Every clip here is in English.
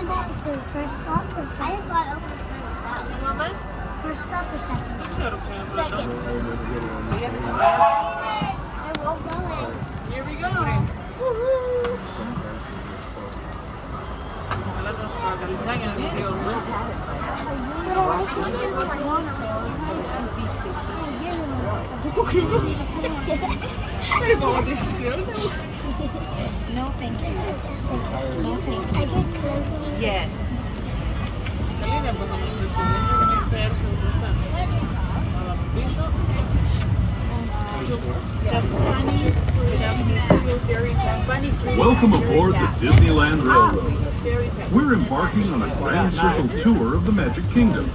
So first stop or second? I just got over first stop or second? Second. I won't go in. Here we go. Woohoo! No, thank you. No, thank you. I get close. Yes. Welcome aboard the Disneyland Railroad. We're embarking on a grand circle tour of the Magic Kingdom.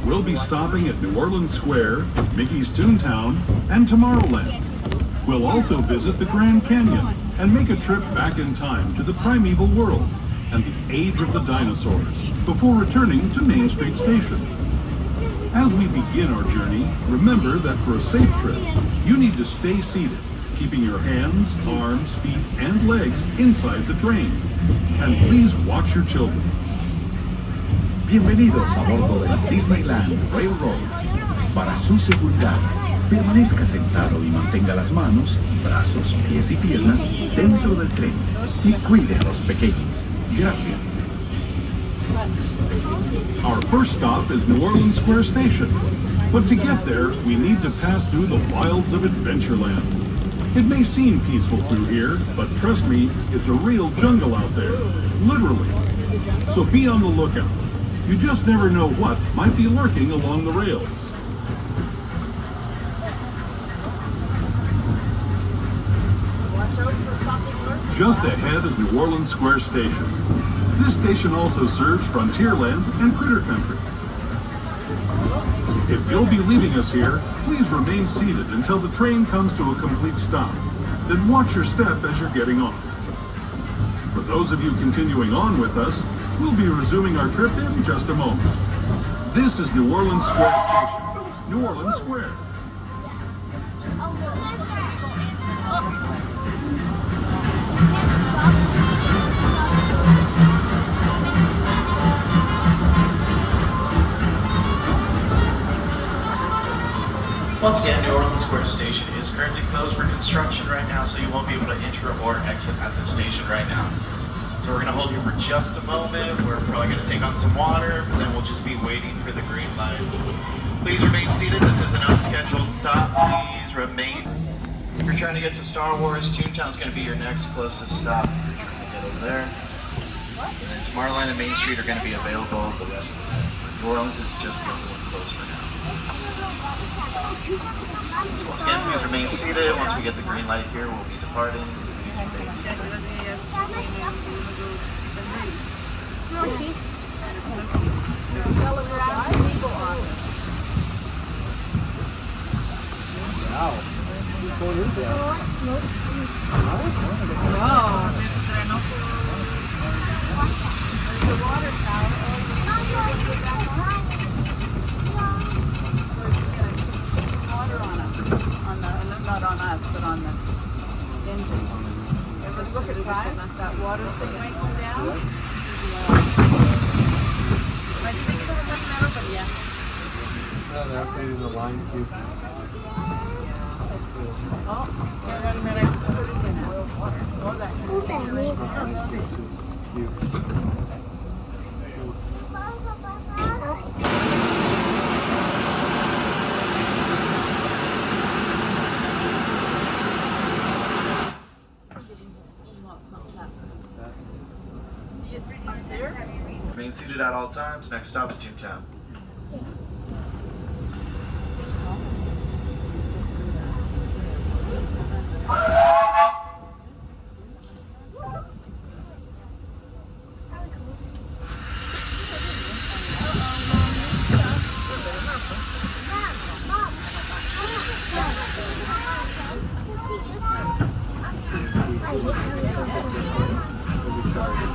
We'll be stopping at New Orleans Square, Mickey's Toontown, and Tomorrowland. We'll also visit the Grand Canyon and make a trip back in time to the primeval world and the age of the dinosaurs before returning to Main Street Station. As we begin our journey, remember that for a safe trip, you need to stay seated, keeping your hands, arms, feet, and legs inside the train. And please watch your children. Bienvenidos a bordo del Disneyland Railroad. Para su seguridad, permanezca sentado y mantenga las manos, brazos, pies y piernas dentro del tren y cuide a los pequeños. Gracias. Our first stop is New Orleans Square Station. But to get there, we need to pass through the wilds of Adventureland. It may seem peaceful through here, but trust me, it's a real jungle out there. Literally. So be on the lookout. You just never know what might be lurking along the rails. Just ahead is New Orleans Square Station. This station also serves Frontierland and Critter Country. If you'll be leaving us here, please remain seated until the train comes to a complete stop. Then watch your step as you're getting off. For those of you continuing on with us, we'll be resuming our trip in just a moment. This is New Orleans Square Station. New Orleans Square. Once again, New Orleans Square Station is currently closed for construction right now, so you won't be able to enter or exit at the station right now. So we're going to hold you for just a moment. We're probably going to take on some water, but then we'll just be waiting for the green light. Please remain seated. This is an unscheduled stop. Please remain. If you're trying to get to Star Wars, Toontown's going to be your next closest stop. You're trying to get over there. And then Tomorrowland and Main Street are going to be available. The rest of New Orleans is just the only one closed for now. Once again, please remain seated. Once we get the green light here, we'll be departing. Not on us, but on the engine. If it's looking right, that water thing might go down. I think it doesn't matter, but yeah. No, they're updating the line too. Oh, wait a minute. Put it in boiled water. Oh, that Remain seated at all times. Next stop is Toontown.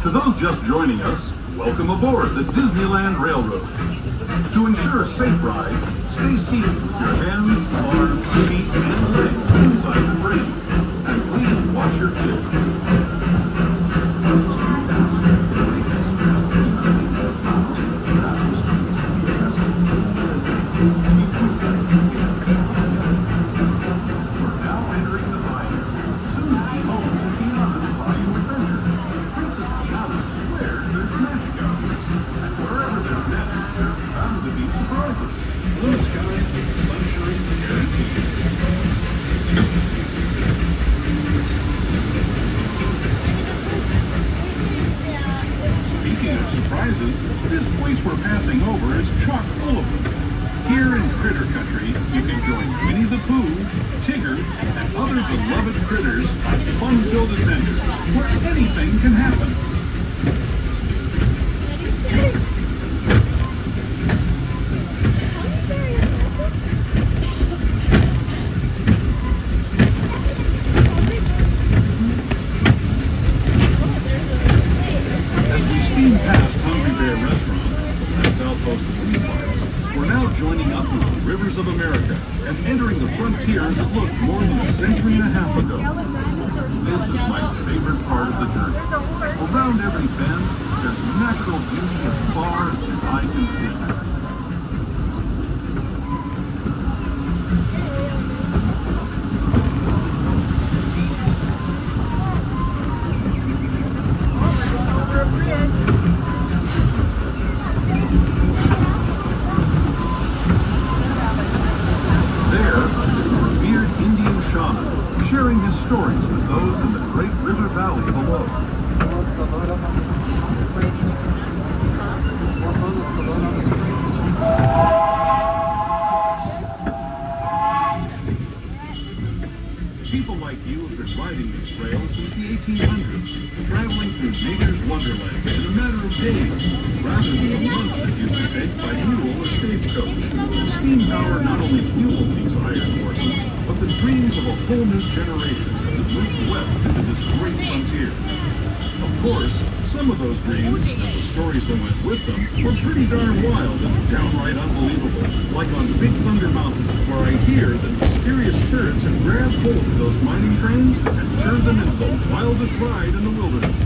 To those just joining us, welcome aboard the Disneyland Railroad. To ensure a safe ride, stay seated with your hands, arms, feet, and legs inside the train. And please watch your kids. Speaking of surprises, this place we're passing over is chock full of them. Here in Critter Country, you can join Winnie the Pooh, Tigger, and other beloved critters on fun-filled adventures where anything can happen. As we steam past Hungry Bear Restaurant, the last outpost of these parts, we're now joining up with the rivers of America and entering the frontier as it looked more than a century and a half ago. This is my favorite part of the journey. Around every bend, there's natural beauty as far as the eye can see. Sharing his stories with those in the great river valley below. People like you have been riding these trails since the 1800s, traveling through nature's wonderland in a matter of days, rather than the months it used to take by mule or stagecoach. Steam power not only fueled these iron horses, but the dreams of a whole new generation as it moved west into this great frontier. Of course, some of those dreams, and the stories that went with them, were pretty darn wild and downright unbelievable, like on Big Thunder Mountain, where I hear that mysterious spirits have grabbed hold of those mining trains and turned them into the wildest ride in the wilderness.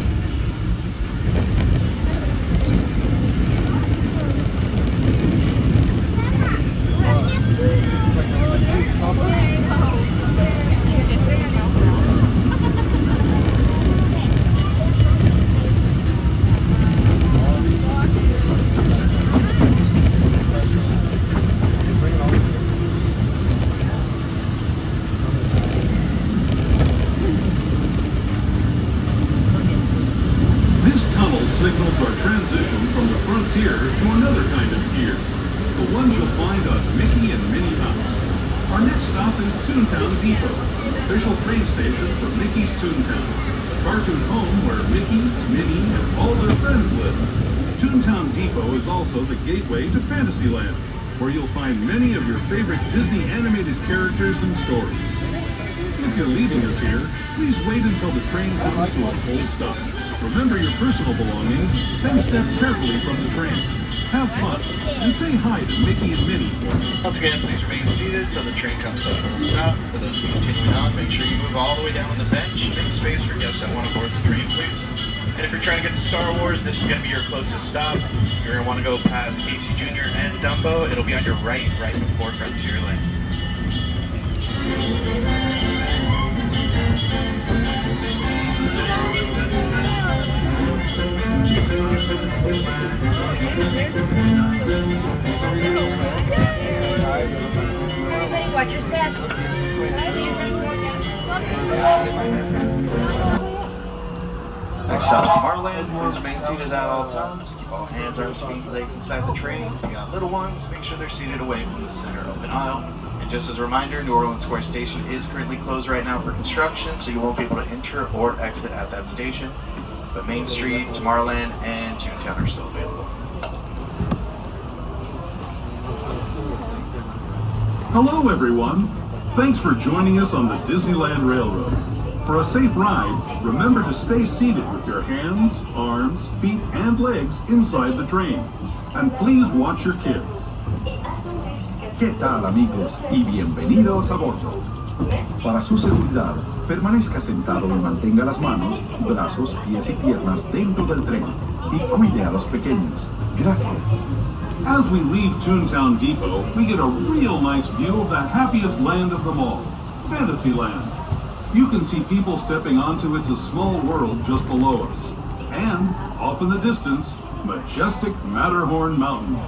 Signals our transition from the frontier to another kind of gear, the ones you'll find on Mickey and Minnie Mouse. Our next stop is Toontown Depot, the official train station for Mickey's Toontown, the cartoon home where Mickey, Minnie, and all their friends live. Toontown Depot is also the gateway to Fantasyland, where you'll find many of your favorite Disney animated characters and stories. If you're leaving us here, please wait until the train comes to a full stop. Remember your personal belongings, then step carefully from the train. Have fun, and say hi to Mickey and Minnie for me. Once again, please remain seated until the train comes to a full stop. For those of you continuing on, make sure you move all the way down on the bench. Make space for guests that want to board the train, please. And if you're trying to get to Star Wars, this is going to be your closest stop. You're going to want to go past Casey Jr. and Dumbo. It'll be on your right before Frontierland. Everybody watch your step. Next stop, Tomorrowland. Please remain seated at all times. Keep all hands, arms, feet, legs inside the train. If you got little ones, make sure they're seated away from the center open aisle. And just as a reminder, New Orleans Square Station is currently closed right now for construction, so you won't be able to enter or exit at that station. But Main Street, Tomorrowland, and Toontown are still available. Hello everyone! Thanks for joining us on the Disneyland Railroad. For a safe ride, remember to stay seated with your hands, arms, feet, and legs inside the train. And please watch your kids. ¿Qué tal, amigos? Y bienvenidos a bordo. Para su seguridad, permanezca sentado y mantenga las manos, brazos, pies y piernas dentro del tren. Y cuide a los pequeños. Gracias. As we leave Toontown Depot, we get a real nice view of the happiest land of them all, Fantasyland. You can see people stepping onto It's a Small World just below us. And, off in the distance, majestic Matterhorn Mountain.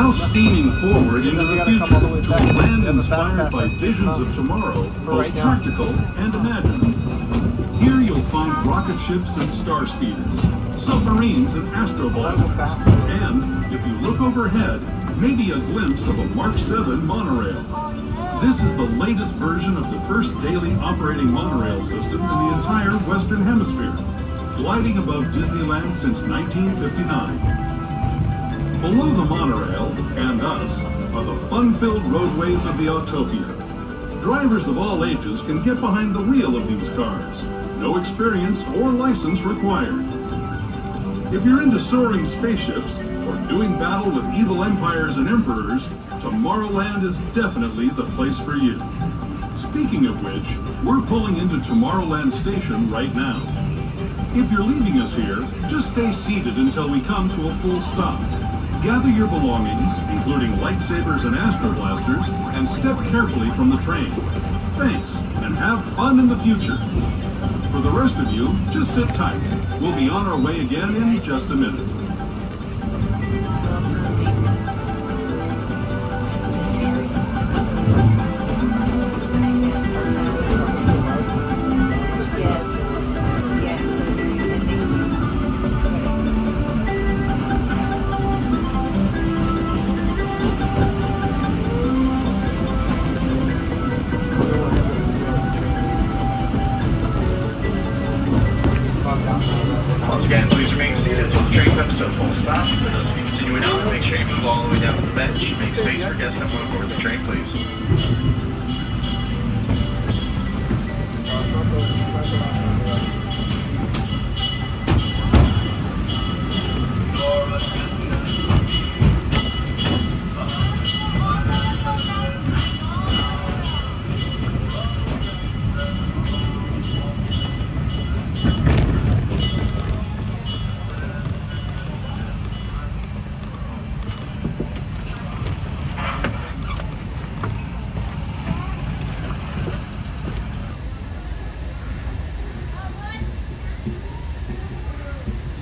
Now steaming forward into the future to a land inspired by visions of tomorrow, both practical and imagined. Here you'll find rocket ships and star speeders, submarines and astroblasters, and, if you look overhead, maybe a glimpse of a Mark 7 monorail. This is the latest version of the first daily operating monorail system in the entire Western Hemisphere, gliding above Disneyland since 1959. Below the monorail, and us, are the fun-filled roadways of the Autopia. Drivers of all ages can get behind the wheel of these cars. No experience or license required. If you're into soaring spaceships or doing battle with evil empires and emperors, Tomorrowland is definitely the place for you. Speaking of which, we're pulling into Tomorrowland Station right now. If you're leaving us here, just stay seated until we come to a full stop. Gather your belongings, including lightsabers and astroblasters, and step carefully from the train. Thanks, and have fun in the future. For the rest of you, just sit tight. We'll be on our way again in just a minute. Once again, please remain seated until the train comes to a full stop. For those of you continuing on, make sure you move all the way down to the bench. Make space for guests that want to board the train, please.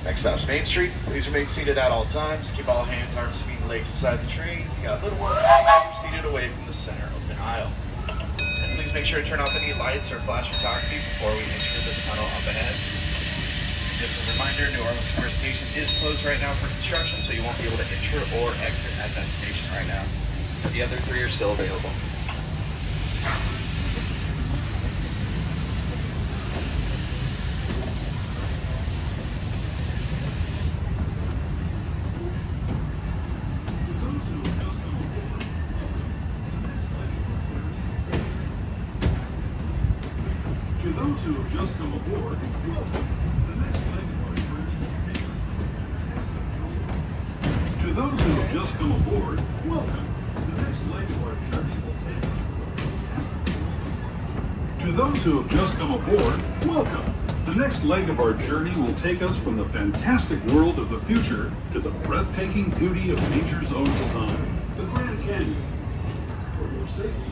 Next stop's Main Street. Please remain seated at all times. Keep all hands, arms, feet, and legs inside the train. If you got little ones, you're seated away from the center of the aisle. And please make sure to turn off any lights or flash photography before we enter the tunnel up ahead. Just a reminder, New Orleans Square Station is closed right now for construction, so you won't be able to enter or exit at that station right now. But the other three are still available. To those who have just come aboard, welcome. The next leg of our journey will take us from the fantastic world. To those who have just come aboard, welcome. The next leg of our journey will take us from the fantastic world. To those who have just come aboard, welcome. The next leg of our journey will take us from the fantastic world of the future to the breathtaking beauty of nature's own design, the Grand Canyon. For your safety.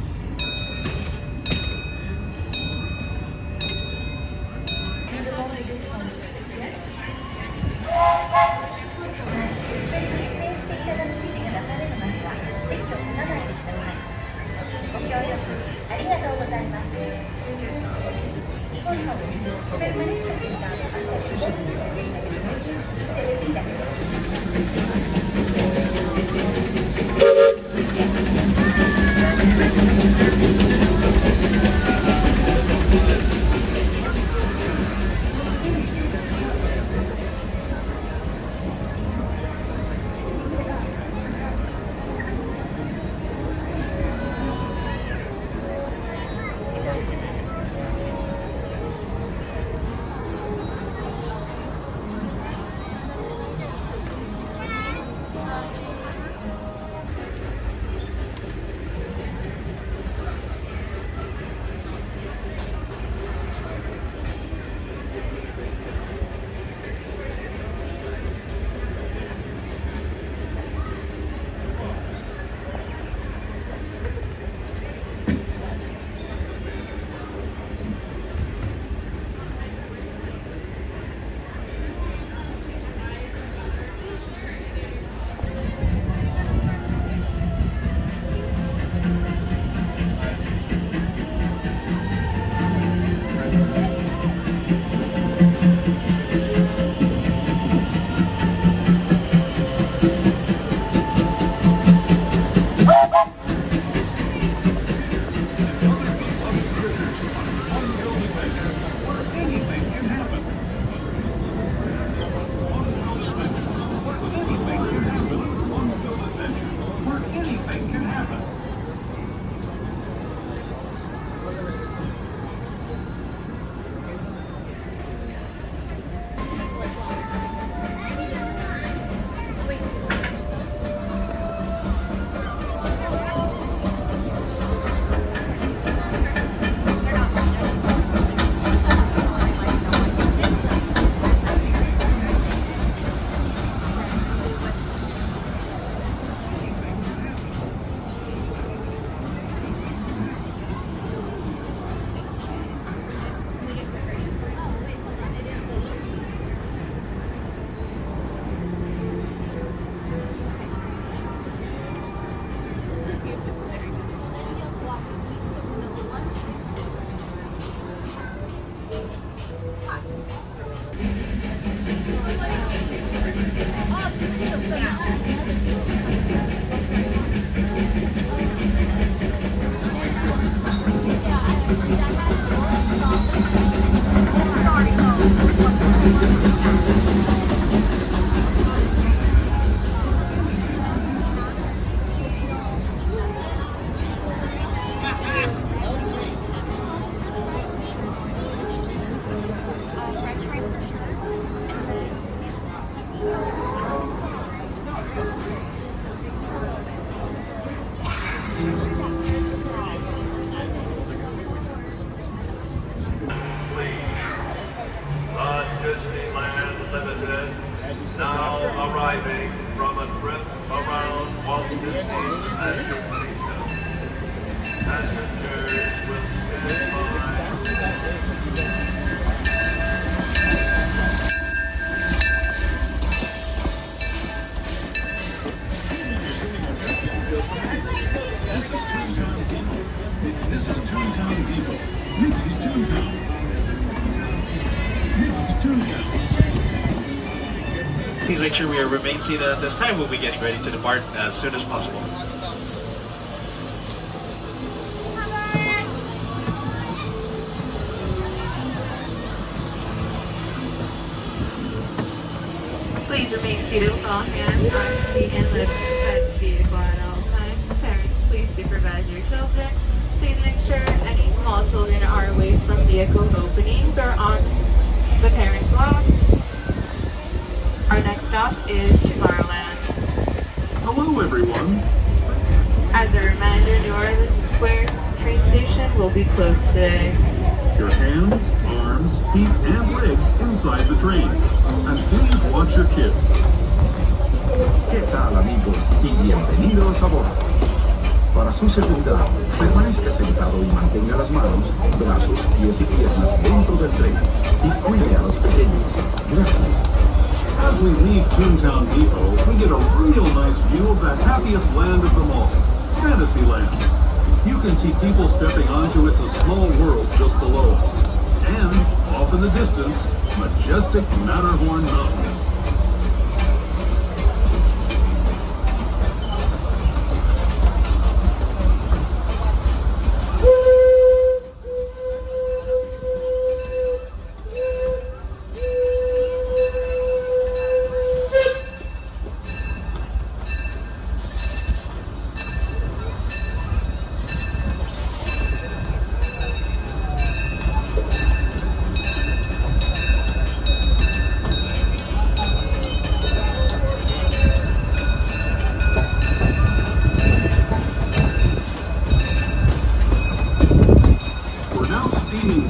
Disneyland Limited, now arriving from a trip around Walt Disney Magic Kingdom. Passengers will stand by. This is Toontown Depot. Mickey's Toontown. Mickey's Toontown. Please make sure we remain seated at this time. We'll be getting ready to depart as soon as possible. Please remain seated with all hands on feet and lips inside the vehicle at all times. Parents, please supervise your children. Please ensure any small children are away from vehicle openings or on the parents' lap. Our next stop is Tomorrowland. Hello, everyone. As a reminder, New Orleans Square train station will be closed today. Your hands, arms, feet, and legs inside the train. And please watch your kids. ¿Qué tal, amigos? Y bienvenidos a bordo. Para su seguridad, permanezca sentado y mantenga las manos, brazos, pies y piernas dentro del tren. Y cuide a los pequeños. Gracias. As we leave Toontown Depot, we get a real nice view of the happiest land of them all, Fantasyland. You can see people stepping onto It's a Small World just below us. And, off in the distance, majestic Matterhorn Mountain.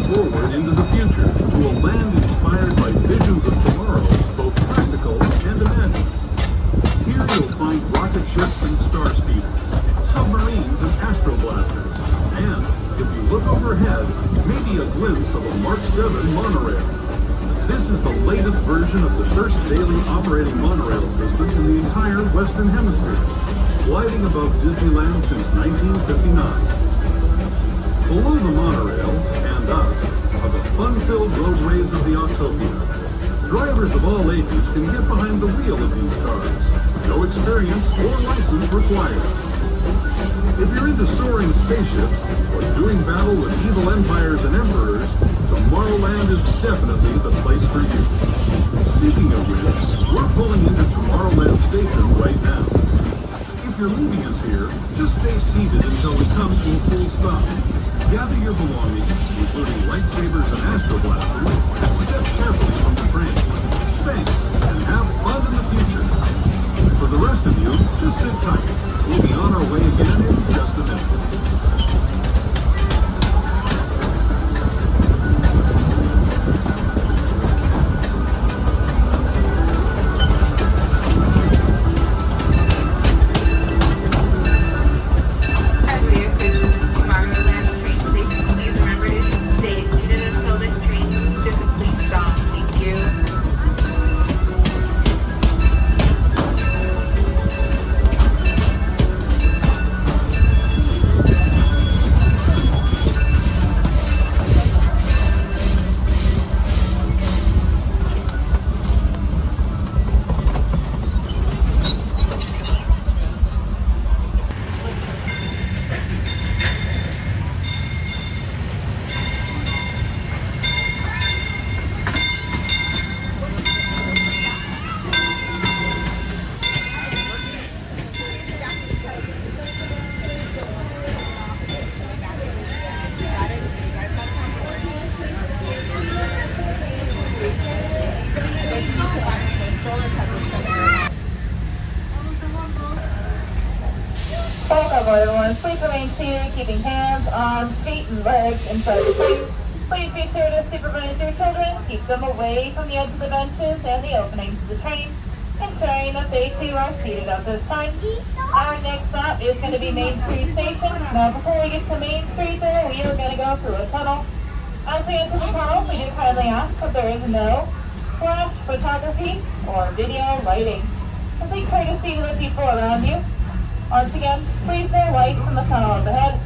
Forward into the future to a land inspired by visions of tomorrow, both practical and imagined. Here you'll find rocket ships and star speeders, submarines and astroblasters, and, if you look overhead, maybe a glimpse of a Mark 7 monorail. This is the latest version of the first daily operating monorail system in the entire Western Hemisphere, gliding above Disneyland since 1959. Below the monorail, and us, are the fun-filled roadways of the Autopia. Drivers of all ages can get behind the wheel of these cars. No experience or license required. If you're into soaring spaceships or doing battle with evil empires and emperors, Tomorrowland is definitely the place for you. Speaking of which, we're pulling into Tomorrowland Station right now. If you're leaving us here, just stay seated until we come to a full stop. Gather your belongings, including lightsabers and astroblasters, and step carefully from the train. Thanks, and have fun in the future. For the rest of you, just sit tight. We'll be on our way again in just a minute. more than once, please remain seated, keeping hands, arms, feet, and legs inside the train. Please be sure to supervise your children, keep them away from the edge of the benches and the openings of the train, ensuring that they too are seated at this time. Our next stop is going to be Main Street Station. Now before we get to Main Street there, we are going to go through a tunnel. As we enter the tunnel, we do kindly ask that there is no flash photography or video lighting. Complete courtesy to the people around you. Once again, please no lights in the tunnel up ahead.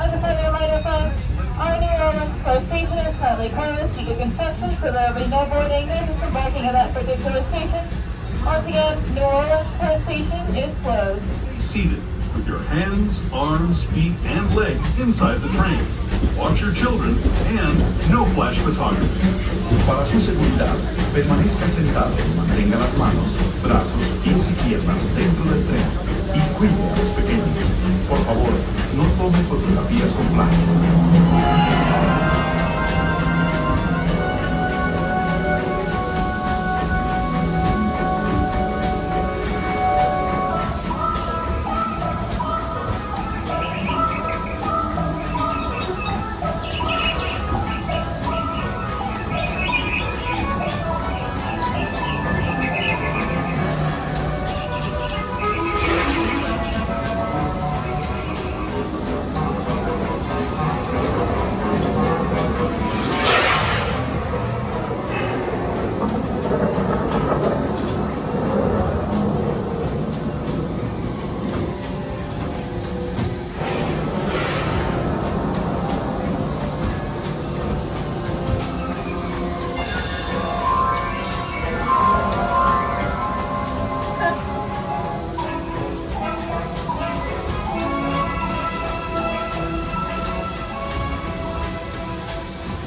As a friendly reminder, friends, our New Orleans Square Station is currently closed due to construction, so there will be no boarding or disembarking at that particular station. Once again, New Orleans Square Station is closed. Seated with your hands, arms, feet, and legs inside the train. Watch your children and no flash photography. Para su seguridad, permanezca sentado y mantenga las manos, brazos, pies y piernas dentro del tren y cuide a los pequeños. Por favor, no tome fotografías con flash.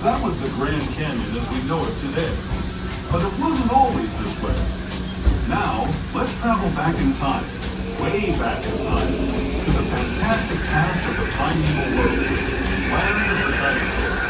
That was the Grand Canyon as we know it today. But it wasn't always this way. Now, let's travel back in time, way back in time, to the fantastic past of the primeval world, land of the dinosaurs.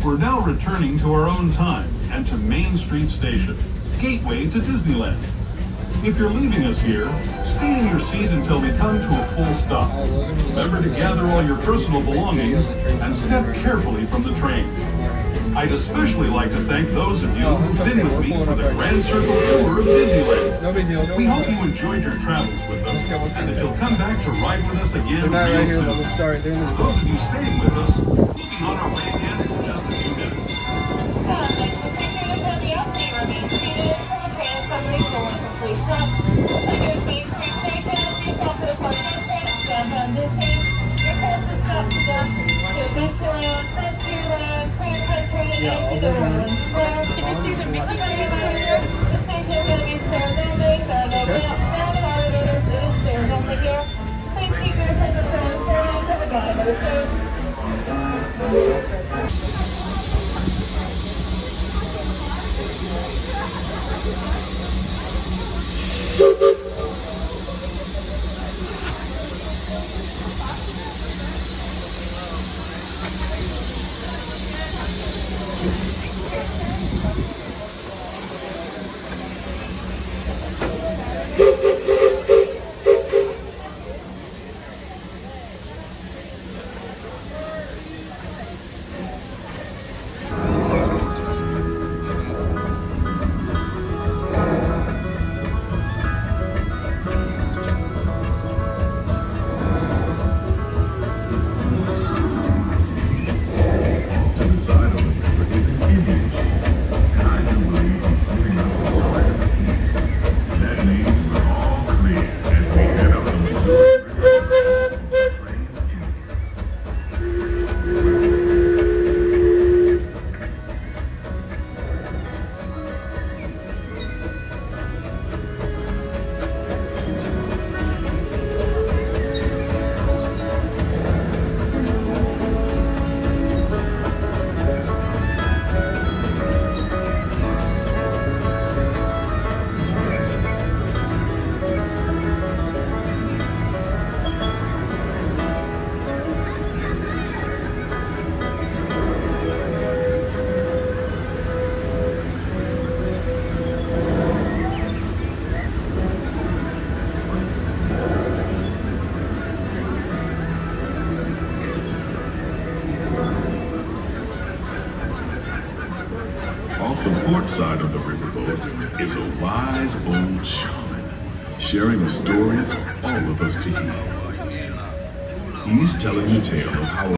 We're now returning to our own time and to Main Street Station, gateway to Disneyland. If you're leaving us here, stay in your seat until we come to a full stop. Remember to gather all your personal belongings and step carefully from the train. I'd especially like to thank those of you who've been with me for the Grand Circle Tour of Disneyland. No big deal. We hope you enjoyed your travels with us and that you'll come back to ride with us again real soon. Sorry, they're in the For those of you staying with us, we'll be on our way again in just a few minutes. Off the port side of the riverboat is a wise old shaman, sharing a story for all of us to hear. He's telling the tale of how